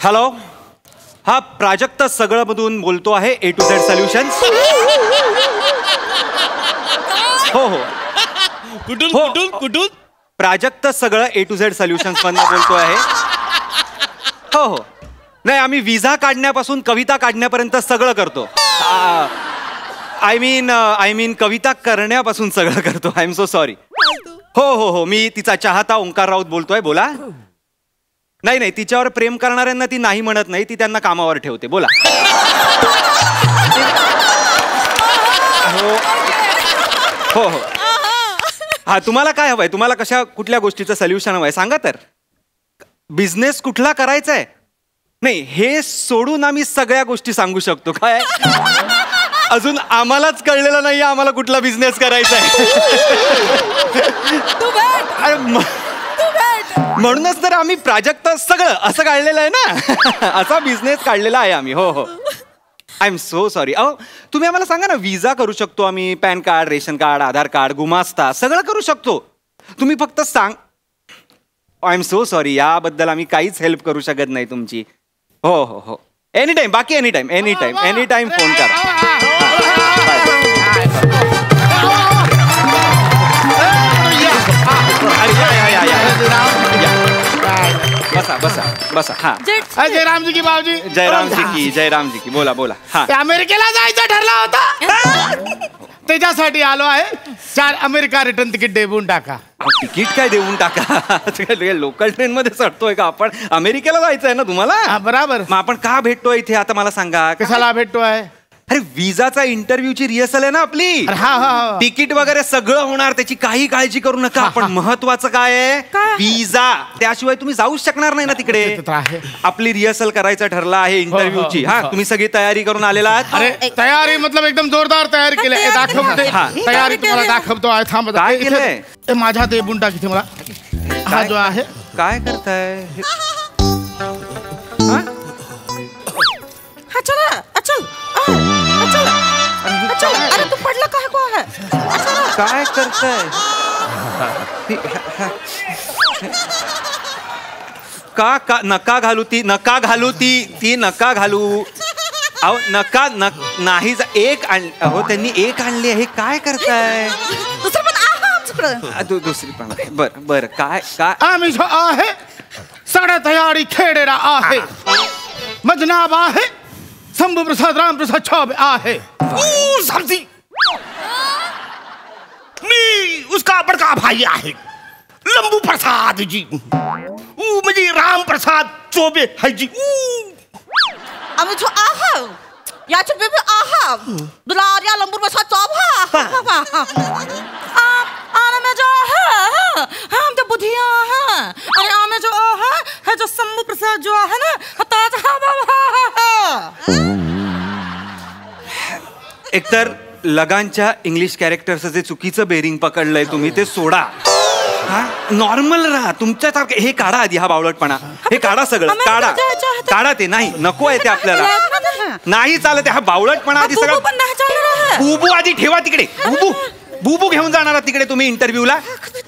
Hello, हा प्राजक्त सगळं मधून बोलतो आहे, A to Z सोल्युशन्स. हो हो कुठून प्राजक्त सगळं A to Z सोल्युशन्स मधून बोलतो आहे. हो हो, नाही आम्ही विजा काढण्यापासून कविता काढण्यापर्यंत सगळं करतो. आय मीन कविता करण्यापासून सगळं करतो. I am so sorry. हो हो हो, मी तिचा चाहता ओंकार राऊत बोलतोय. बोला. नाही नाही, तिच्यावर प्रेम करणाऱ्यांना ती नाही म्हणत नाही, ती त्यांना कामावर ठेवते. बोला. हो हो हो. हा, तुम्हाला काय हवंय? तुम्हाला कुठल्या गोष्टीचं सोल्युशन हवंय सांगा तर. बिझनेस कुठला करायचा आहे? नाही, हे सोडून आम्ही सगळ्या गोष्टी सांगू शकतो. काय अजून आम्हालाच कळलेलं नाही आम्हाला कुठला बिझनेस करायचा आहे. म्हणूनच तर आम्ही प्राजक्त सगळं असं काढलेलं आहे ना. असा बिझनेस काढलेला आहे आम्ही. हो हो, आय एम सो सॉरी. अहो, तुम्ही आम्हाला सांगा ना, विजा करू शकतो आम्ही, पॅन कार्ड, रेशन कार्ड, आधार कार्ड, गुमास्ता सगळं करू शकतो. तुम्ही फक्त सांग. आय एम सो सॉरी, याबद्दल आम्ही काहीच हेल्प करू शकत नाही तुमची. हो हो हो, एनी टाइम, बाकी एनी टाइम फोन करा. बसा बसा बसा. हा, जयरामजी की बाबूजी. जयरामजी की. बोला बोला. हा, अमेरिकेला जायचं ठरला होता, त्याच्यासाठी आलो आहे. 4 अमेरिका रिटर्न तिकीट देऊन टाका. तिकीट काय देऊन टाका? लोकल ट्रेन मध्ये चढतोय का आपण? अमेरिकेला जायचं आहे ना तुम्हाला? बरोबर. मग आपण का भेटतोय इथे आता मला सांगा. कशाला भेटतोय? अरे, विजाचा इंटरव्ह्यूची रिहर्सल आहे ना आपली. तिकीट वगैरे सगळं होणार, त्याची काही काळजी करू नका. पण महत्वाचं काय आहे? विजा. त्याशिवाय तुम्ही जाऊच शकणार नाही ना तिकडे. आपली रिहर्सल करायचं ठरलं आहे इंटरव्ह्यूची. हा, तुम्ही सगळी तयारी करून आलेला आहात? अरे, तयारी मतलब एकदम जोरदार तयारी केली. दाखवते तयारी, तुम्हाला दाखवतो आहे. थांब, काय केलंय? माझ्या ते बुंटा किती मला हा जो आहे. काय करताय? अरे तू पडला काय को है? काय करताय? का नका घालू ती नका घालू. अहो नका नाही. एक अहो त्यांनी एक आणली आहे. काय करताय? दुसरी पण. बर काय आम्ही जो आहे सगळ्या तयारी खेडेरा आहे. मजनाब आहे, शंभू प्रसाद राम प्रसाद चौबे आहे. मी उसका बड़का भाई आहे, लंबू प्रसाद जी. म्हणजे राम प्रसाद चौबे है जी. आम्ही जो आहा याचे बेबी आहा दुलारिया लंबू प्रसाद चौबा. आम्ही जो है हम तो बुधिया है. आणि आम्ही जो है जो शंभू प्रसाद जो आहे ना ताज एकतर लगानच्या इंग्लिश कॅरेक्टरचं जे चुकीचं बेरिंग पकडलंय तुम्ही ते सोडा. नॉर्मल राहा तुमच्यासारखं. हे काढा आधी, हा बावळटपणा. हे काढा सगळं. काढा ते. नाही, नको आहे ते आपल्याला. नाही चालत. हा बावळटपणा आधी सगळं. बुबू आधी ठेवा तिकडे. बुबू घेऊन जाणार तिकडे तुम्ही इंटरव्ह्यूला.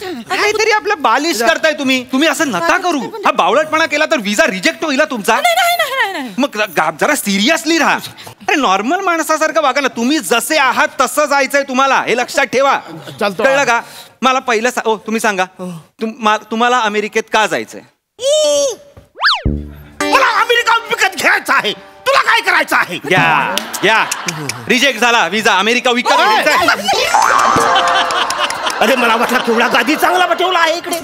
काहीतरी आपलं बालिश करताय तुम्ही असं नका करू. हा बावळटपणा केला तर विजा रिजेक्ट होईल तुमचा. मग जरा सिरियसली राहा. अरे, नॉर्मल माणसासारखं वागा ना. तुम्ही जसे आहात तसं जायचंय तुम्हाला, हे लक्षात ठेवा. कळलं का? मला पहिलं तुम्ही सांगा, तुम्हाला अमेरिकेत का जायचंय? मला अमेरिका विकत घ्यायचा आहे. तुला काय करायचं आहे? या रिजेक्ट झाला विजा. अमेरिका विकत घ्यायचा. अरे, मला वाटलं केवढा गादी चांगला बटवला आहे इकडे.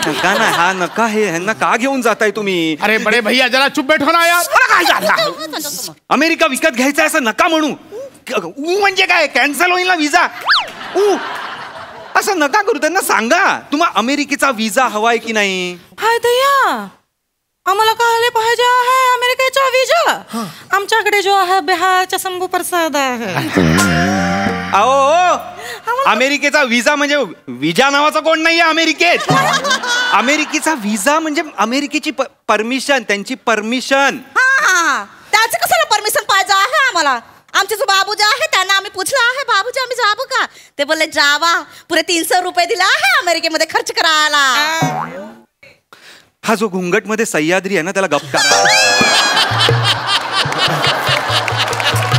नका ना, हा नका. हे ह्यांना का घेऊन जाताय तुम्ही? अरे बडे भैया, जरा चुप बैठो ना यार. काय झालं? अमेरिका विकत घ्यायचा असं नका म्हणू. म्हणजे काय? कॅन्सल होईल ना विजा. असं नका करू. त्यांना सांगा तुम्हाला अमेरिकेचा विजा हवाय की नाही. हाय दया, आम्हाला कळले पाहिजे आहे अमेरिकेचा विजा. आमच्याकडे जो आहे बिहारचा शंभू प्रसाद आहे. अहो, अमेरिकेचा विजा म्हणजे विजा नावाचा कोण नाहीये अमेरिकेत. अमेरिकेचा विजा म्हणजे अमेरिकेची परमिशन, त्यांची परमिशन. त्याचं कशाला परमिशन पाहिजे आहे आम्हाला? आमचे जो बाबूजी आहे त्यांना आम्ही पूछला आहे, बाबूजी आम्ही जाबो का? ते बोलले जावा. पुरे 300 रुपये दिला आहे अमेरिकेमध्ये खर्च करायला. हा जो घुंगट मध्ये सह्याद्री आहे ना त्याला गप करा.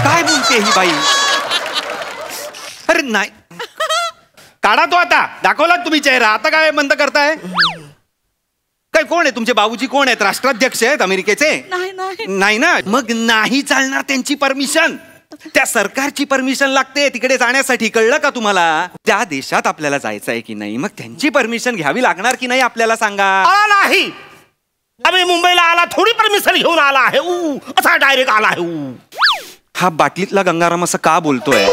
काय बोलते ही बाई? अरे नाही, काढा तो आता. दाखवला तुम्ही चेहरा, आता काय बंद करताय? काय कोण आहे तुमचे बाबूजी? कोण आहेत? राष्ट्राध्यक्ष आहेत अमेरिकेचे? नाही ना. मग नाही चालणार त्यांची परमिशन. त्या सरकारची परमिशन लागते तिकडे जाण्यासाठी, कळलं का तुम्हाला? त्या देशात आपल्याला जायचं आहे की नाही, मग त्यांची परमिशन घ्यावी लागणार की नाही आपल्याला सांगा. नाही, आम्ही मुंबईला आला थोडी परमिशन घेऊन आला आहे, असा डायरेक्ट आला आहे. हा बाटलीतला गंगाराम असं का बोलतोय?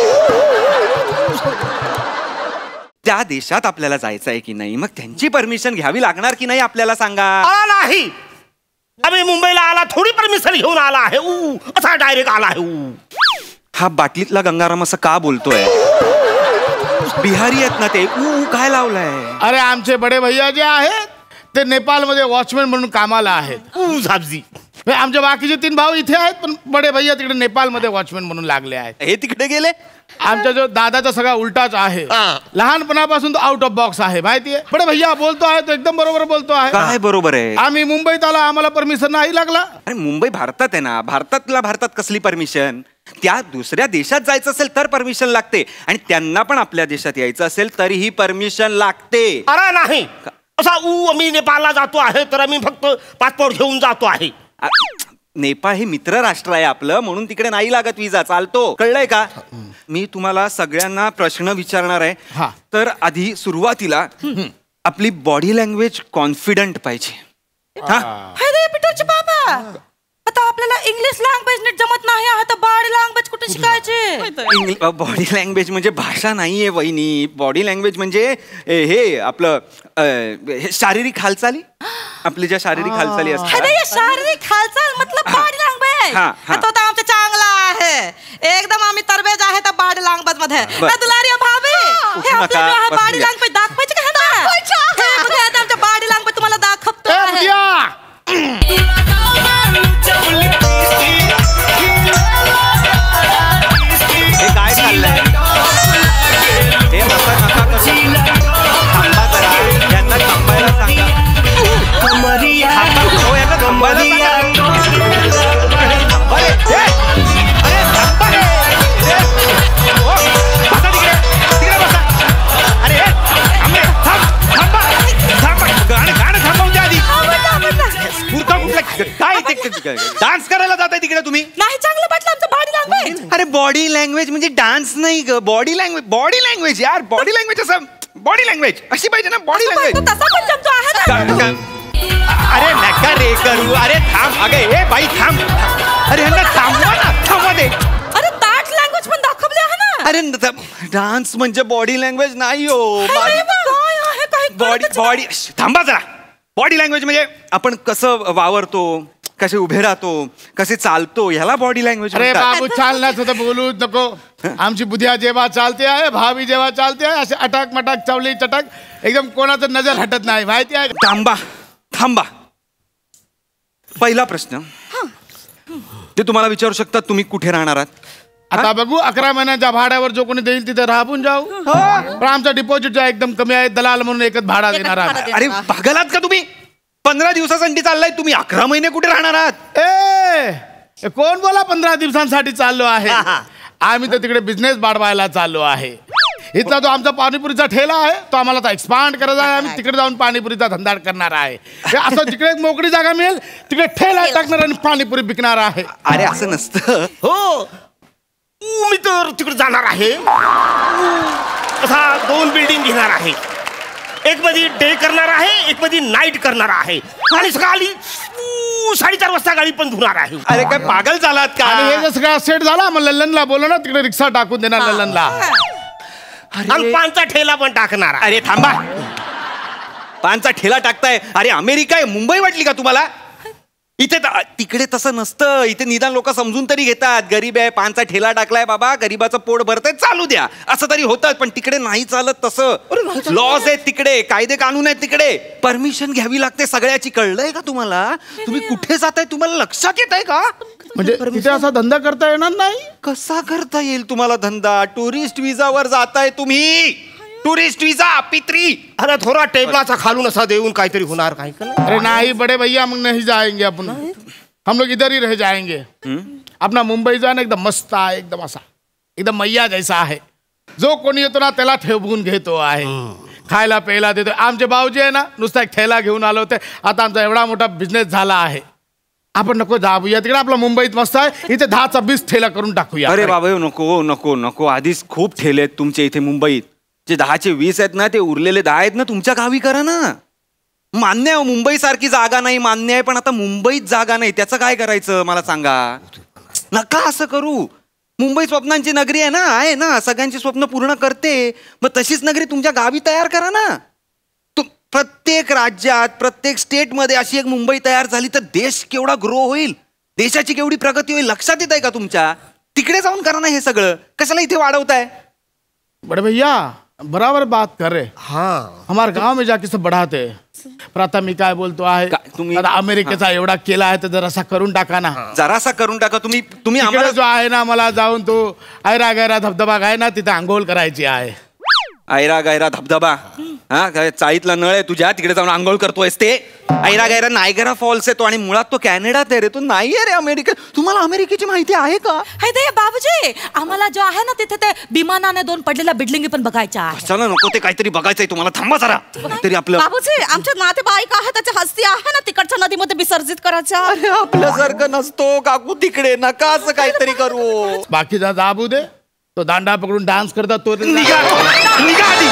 त्या देशात आपल्याला जायचं आहे की नाही, मग त्यांची परमिशन घ्यावी लागणार की नाही आपल्याला सांगा. नाही, आम्ही मुंबईला आला थोडी परमिशन घेऊन आला आहे, असा डायरेक्ट आला आहे. हा बाटलीतला गंगाराम असं का बोलतोय? बिहारी आहेत ना ते. काय लावलंय? अरे आमचे बडे भैया जे आहेत ते नेपाळमध्ये वॉचमॅन म्हणून कामाला आहेत. झापजी. आमचे बाकीचे 3 भाऊ इथे आहेत, पण बडे भैया तिकडे नेपाळमध्ये वॉचमॅन म्हणून लागले आहेत. हे तिकडे गेले. आमचा जो दादाचा सगळा उलटाच आहे. लहानपणापासून तो आउट ऑफ बॉक्स आहे, माहितीये. बडे भैया बोलतो आहे तो एकदम बरोबर बोलतो आहे. काय बरोबर आहे? आम्ही मुंबईत आला, आम्हाला परमिशन नाही लागला. अरे मुंबई भारतात आहे ना, भारतात कसली परमिशन? त्या दुसऱ्या देशात जायचं असेल तर परमिशन लागते, आणि त्यांना पण आपल्या देशात यायचं असेल तरीही परमिशन लागते. अरे नाही, असा आम्ही नेपाळला जातो आहे तर आम्ही फक्त पासपोर्ट घेऊन जातो आहे. नेपाळ हे मित्र राष्ट्र आहे आपलं, म्हणून तिकडे नाही लागत विजा, चालतो. कळलंय का? मी तुम्हाला सगळ्यांना प्रश्न विचारणार आहे. तर आधी सुरुवातीला आपली बॉडी लँग्वेज कॉन्फिडंट पाहिजे. बाबा, आता आपल्याला इंग्लिश लँग्वेज नीट जमत नाही आहे, तर बॉडी लँग्वेज कुठे शिकायची? बॉडी लँग्वेज म्हणजे भाषा नाहीये वहिनी. बॉडी लँग्वेज म्हणजे हे आपलं शारीरिक हालचाली, आपली ज्या शारीरिक हालचाली असतात. शारीरिक हालचाल मतलब बॉडी लँग्वेज. तो तर आमचं चांगला आहे, एकदम आम्ही तरबेज आहे त्या बॉडी लँग्वेज मध्ये. दुलारी भाभी, हे आपल्याला बॉडी लँग्वेज दाखवायची का? आमच्या बॉडी लँग्वेज तुम्हाला दाखवतो. हे काय चाललंय? हे नका करू. थांबा जरा, यांना थांबायला सांगा. यांना थांबायला काय ते डान्स करायला जाताय तिकडे तुम्ही? नाही, चांगलं वाटलं आमचं बॉडी लँग्वेज. अरे बॉडी लँग्वेज म्हणजे डान्स नाही ग, बॉडी लँग्वेज यार. बॉडी लँग्वेज असं, बॉडी लँग्वेज अशी पाहिजे ना. बॉडी लँग्वेज तसा पण जमतो आहे. अरे नका रे करू. अरे थांब, अगे ए बाई थांब. अरे ह्यांना थांबवा ना, थांबवा दे. अरे ताट लँग्वेज पण दाखवली आहे ना. अरे डान्स म्हणजे बॉडी लँग्वेज नाही हो. बॉडी थांबा जरा. बॉडी लँग्वेज म्हणजे आपण कसं वावरतो, कसे उभे राहतो, कसे चालतो, ह्याला बॉडी लँग्वेज. अरे बाबू, चालण्याचं तर बोलूच नको. आमची बुद्धिया जेव्हा चालते आहे, भाभी जेव्हा चालते आहे, असे अटक मटक चवली चटक, एकदम कोणाचं नजर हटत नाही, माहिती आहे. थांबा. पहिला प्रश्न ते तुम्हाला विचारू शकतात, तुम्ही कुठे राहणार आहात? आता बघू, 11 महिन्याच्या भाड्यावर जो कोणी देईल तिथे राहून जाऊ. पण आमचा डिपॉझिट एकदम कमी आहे, दलाल म्हणून एकच भाडा देणार आहात. अरे पागल आहात का तुम्ही? 15 दिवसासाठी चाललाय तुम्ही, 11 महिने कुठे राहणार आहात? ए कोण बोला 15 दिवसांसाठी चाललो आहे? आम्ही तर तिकडे बिझनेस वाढवायला चाललो आहे. इथला जो आमचा पाणीपुरीचा ठेला आहे तो आम्हाला आता एक्सपांड करायचा आहे. आम्ही तिकडे जाऊन पाणीपुरीचा धंदा करणार आहे. असं जिकडे एक मोकळी जागा मिळेल तिकडे ठेला टाकणार आणि पाणीपुरी विकणार आहे. अरे असं नसतं हो, मी तर तिकडे जाणार आहे. असा 2 बिल्डिंग घेणार आहे. एक मध्ये डे करणार आहे, एक मध्ये नाईट करणार आहे, आणि सकाळी 4:30 वाजता गाडी पण धुणार आहे. अरे काय पागल झालात का? आणि हे जर सगळा सेट झाला मग लल्लनला बोलव ना, तिकडे रिक्षा टाकून देणार लल्लनला. आणि पानचा ठेला पण टाकणार. अरे थांबा, पानचा ठेला टाकताय? अरे अमेरिका आहे, मुंबई वाटली का तुम्हाला? इथे तिकडे तसं नसतं. इथे निदान लोक समजून तरी घेतात, गरीब आहे, पानचा ठेला टाकलाय बाबा, गरीबाचं पोट भरतंय, चालू द्या, असं तरी होतं. पण तिकडे नाही चालत तसं. लॉज आहेत तिकडे, कायदे कानून आहेत तिकडे, परमिशन घ्यावी लागते सगळ्याची. कळलंय का तुम्हाला? तुम्ही कुठे जाताय तुम्हाला लक्षात येत आहे का? म्हणजे तिथे असा धंदा करता येणार नाही? कसा करता येईल तुम्हाला धंदा? टुरिस्ट विजावर जाताय तुम्ही. टुरिस्ट विजा पित्री. अरे थोड़ा टेबलाचा खालून असा देऊन काहीतरी होणार काय का नाही? अरे नहीं बड़े भैया, हम नहीं जाएंगे अपन. हम लोग इधर ही रह जाएंगे. अपना मुंबई जो आहे ना एकदम मस्त आहे, एकदम असा एकदम मैया जैसा आहे. जो कोणी येतो ना त्याला ठेवून घेतो आहे, खायला प्यायला देतो. आमचे भाऊजी आहे ना नुसता एक थैला घेऊन आले होते. आता आमचा एवढा मोठा बिझनेस झाला आहे. आपण नको जाऊया तिकडे, आपला मुंबईत मस्त आहे. इथे 10-20 ठेला करून टाकूया. अरे बाबा नको नको नको, आधीच खूप ठेले आहेत तुमच्या इथे मुंबईत. जे 10-20 आहेत ना ते उरलेले 10 आहेत ना तुमच्या गावी करा ना. मान्य आहे मुंबई सारखी जागा नाही, मान्य आहे, पण आता मुंबईत जागा नाही त्याचं काय करायचं मला सांगा. नका असं करू. मुंबई स्वप्नांची नगरी आहे ना, सगळ्यांची स्वप्न पूर्ण करते. मग तशीच नगरी तुमच्या गावी तयार करा ना. प्रत्येक राज्यात प्रत्येक स्टेटमध्ये अशी एक मुंबई तयार झाली तर देश केवढा ग्रो होईल, देशाची केवढी प्रगती होईल लक्षात येत आहे का तुमच्या? तिकडे जाऊन करा ना हे सगळं, कशाला इथे वाढवताय? बड़े भैया बराबर बात कर रहे. हाँ हमारे गांव में जाके सब बढ़ाते. प्रथा मी काय बोलतो आहे, तुम्ही आता अमेरिकेचा एवढा केला आहे तर जरासा करून टाका ना. जरासा करून टाका. तुम्ही तिकडे आम्हाला जो आहे ना, मला जाऊन तो ऐरा गैरा धबधबा आहे ना तिथे आंघोळ करायची आहे. ऐरा गैरा धबधबा, हा काय चाळीतला नळ आहे तुझ्या, तिकडे जाऊन आंघोळ करतोयस ते? ऐरा गैरा नायगरा फॉल्स आहे तो, आणि मुळात तो कॅनडात आहे रे, तो नाही आहे रे अमेरिका. तुम्हाला अमेरिकेची माहिती आहे का? हाय दे बाबूजी, आम्हाला जो आहे ना तिथे ते विमानाने 2 पडलेल्या बिल्डिंगी पण बघायच्या आहे. चला नको, ते काहीतरी बघायचंय तुम्हाला. थांबा जरा तरी आपलं. बाबूजी आमच्या नातेवाईक आहे, त्याच्या हस्ती आहे ना तिकडच्या नदीमध्ये विसर्जित करायच्या. अरे आपल्यासारखं नसतो काकू तिकडे, नका असं काहीतरी करू. बाकीचा जाबू दे. तो दांडा पकडून डान्स करतात तो निघा आधी.